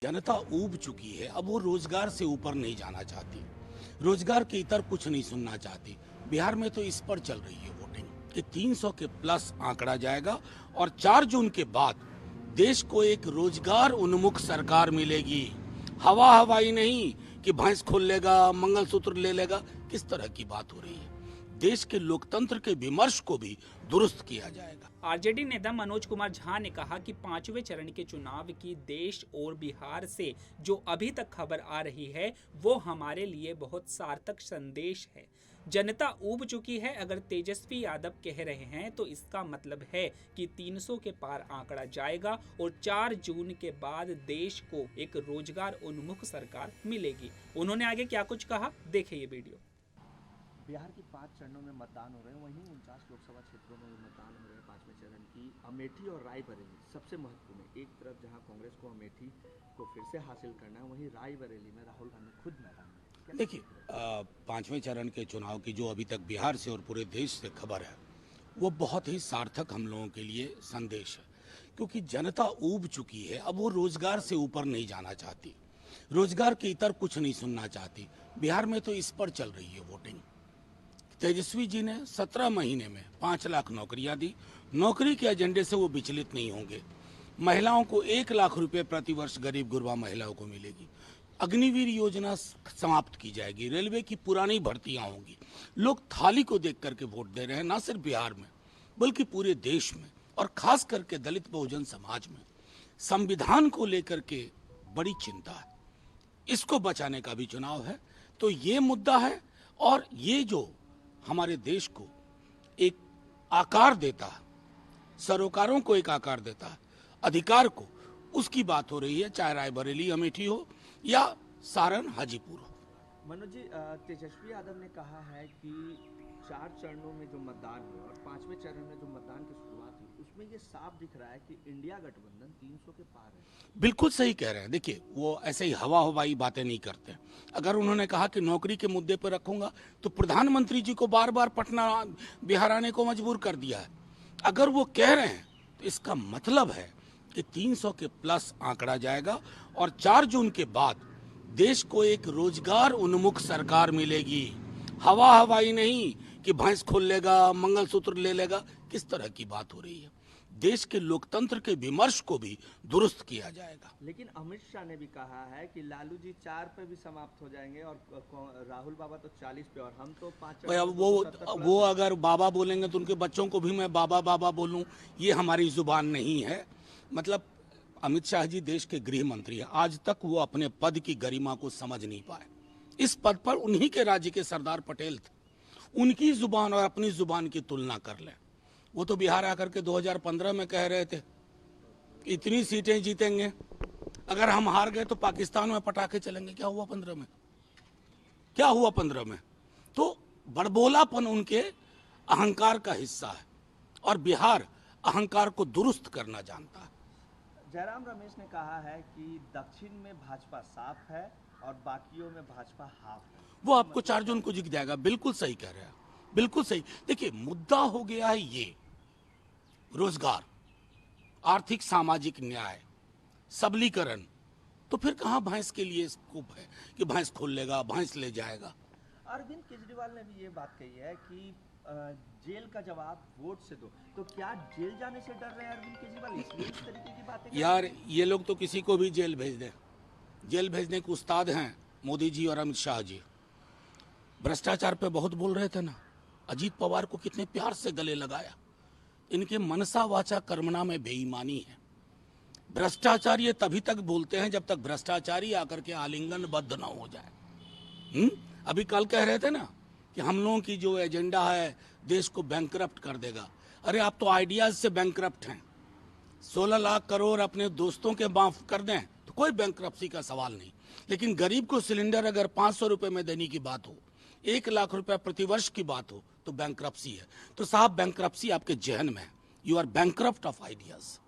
जनता ऊब चुकी है। अब वो रोजगार से ऊपर नहीं जाना चाहती, रोजगार के इतर कुछ नहीं सुनना चाहती। बिहार में तो इस पर चल रही है वोटिंग कि 300 के प्लस आंकड़ा जाएगा और 4 जून के बाद देश को एक रोजगार उन्मुख सरकार मिलेगी। हवा हवाई नहीं कि भैंस खोल लेगा, मंगलसूत्र ले लेगा। किस तरह की बात हो रही है? देश के लोकतंत्र के विमर्श को भी दुरुस्त किया जाएगा। आरजेडी नेता मनोज कुमार झा ने कहा कि 5वें चरण के चुनाव की देश और बिहार से जो अभी तक खबर आ रही है वो हमारे लिए बहुत सार्थक संदेश है। जनता ऊब चुकी है। अगर तेजस्वी यादव कह रहे हैं तो इसका मतलब है कि 300 के पार आंकड़ा जाएगा और 4 जून के बाद देश को एक रोजगार उन्मुख सरकार मिलेगी। उन्होंने आगे क्या कुछ कहा, देखिए ये वीडियो। बिहार की 5 चरणों में मतदान हो रहे हैं, वहीं 49 लोकसभा क्षेत्रों में मतदान हो रहे हैं 5वें चरण की। अमेठी और रायबरेली सबसे महत्वपूर्ण है। एक तरफ जहां कांग्रेस को अमेठी को फिर से हासिल करना है, वहीं रायबरेली में राहुल गांधी खुद मैदान में। देखिए, 5वें चरण के चुनाव की जो अभी तक बिहार से और पूरे देश से खबर है वो बहुत ही सार्थक हम लोगों के लिए संदेश है, क्योंकि जनता ऊब चुकी है। अब वो रोजगार से ऊपर नहीं जाना चाहती, रोजगार के इतर कुछ नहीं सुनना चाहती। बिहार में तो इस पर चल रही है वोटिंग। तेजस्वी जी ने 17 महीने में 5 लाख नौकरियां दी। नौकरी के एजेंडे से वो विचलित नहीं होंगे। महिलाओं को 1 लाख रुपए प्रति वर्ष गरीब गुरबा महिलाओं को मिलेगी। अग्निवीर योजना समाप्त की जाएगी। रेलवे की पुरानी भर्तियां होंगी। लोग थाली को देख करके वोट दे रहे हैं, ना सिर्फ बिहार में बल्कि पूरे देश में, और खास करके दलित बहुजन समाज में संविधान को लेकर के बड़ी चिंता है। इसको बचाने का भी चुनाव है। तो ये मुद्दा है, और ये जो हमारे देश को एक आकार देता है, सरोकारों को एक आकार देता है, अधिकार को, उसकी बात हो रही है, चाहे रायबरेली अमेठी हो या सारण हाजीपुर हो। मनोज जी, तेजस्वी यादव ने कहा है कि 4 चरणों में जो मतदान हुआ और 5वें चरण में जो मतदान की शुरुआत हुई, उसमें ये साफ दिख रहा है कि इंडिया गठबंधन 300 के पार है। बिल्कुल सही कह रहे हैं। देखिए, वो ऐसे ही हवा हवाई बातें नहीं करते। अगर उन्होंने कहा कि नौकरी के मुद्दे पर रखूंगा, तो प्रधानमंत्री जी को बार बार पटना बिहार आने को मजबूर कर दिया है। अगर वो कह रहे हैं तो इसका मतलब है कि 300 के प्लस आंकड़ा जाएगा और 4 जून के बाद देश को एक रोजगार उन्मुख सरकार मिलेगी। हवा हवाई नहीं कि भैंस खोल लेगा, मंगलसूत्र ले लेगा। किस तरह की बात हो रही है? देश के लोकतंत्र के विमर्श को भी दुरुस्त किया जाएगा। लेकिन अमित शाह ने भी कहा है कि लालू जी 4 पे भी समाप्त हो जाएंगे और राहुल बाबा तो 40 पे, और हम तो 5। वो अगर बाबा बोलेंगे तो उनके बच्चों को भी मैं बाबा बाबा बोलूं, ये हमारी जुबान नहीं है। मतलब अमित शाह जी देश के गृह मंत्री हैं। आज तक वो अपने पद की गरिमा को समझ नहीं पाए। इस पद पर उन्हीं के राज्य के सरदार पटेल थे। उनकी जुबान और अपनी जुबान की तुलना कर लें। वो तो बिहार आकर के 2015 में कह रहे थे इतनी सीटें जीतेंगे, अगर हम हार गए तो पाकिस्तान में पटाखे चलेंगे। क्या हुआ 15 में? क्या हुआ 15 में? तो बड़बोलापन उनके अहंकार का हिस्सा है, और बिहार अहंकार को दुरुस्त करना जानता है। जयराम रमेश ने कहा है कि दक्षिण में भाजपा साफ है और बाकियों में भाजपा हाफ है। वो आपको 4 जून को दिख जाएगा। बिल्कुल सही कह रहे हैं, बिल्कुल सही। देखिए, मुद्दा हो गया है ये रोजगार, आर्थिक सामाजिक न्याय, सबलीकरण। तो फिर कहां भैंस के लिए स्कोप है कि भैंस खोल लेगा, भैंस ले जाएगा? अरविंद केजरीवाल ने भी ये बात कही है कि जेल का जवाब वोट से दो। तो क्या जेल जाने से डर रहे हैं अरविंद केजरीवाल, इसलिए इस तरीके की बातें? यार, ये लोग तो किसी को भी जेल भेज दें। जेल भेजने के उस्ताद हैं मोदी जी और अमित शाह जी। भ्रष्टाचार पे बहुत बोल रहे थे ना, अजीत पवार को कितने प्यार से गले लगाया। इनके मनसा वाचा कर्मणा में बेईमानी है। भ्रष्टाचार ये तभी तक बोलते हैं जब तक भ्रष्टाचारी आकर के आलिंगनबद्ध ना हो जाए। अभी कल कह रहे थे ना कि हम लोगों की जो एजेंडा है देश को बैंकरप्ट कर देगा। अरे आप तो आइडियाज से बैंकरप्ट हैं। 16 लाख करोड़ अपने दोस्तों के माफ कर दें तो कोई बैंकरप्सी का सवाल नहीं, लेकिन गरीब को सिलेंडर अगर 500 रुपए में देने की बात हो, 1 लाख रुपए प्रतिवर्ष की बात हो, तो बैंकरप्सी है। तो साहब, बैंकरप्सी आपके जहन में है। You are bankrupt of ideas.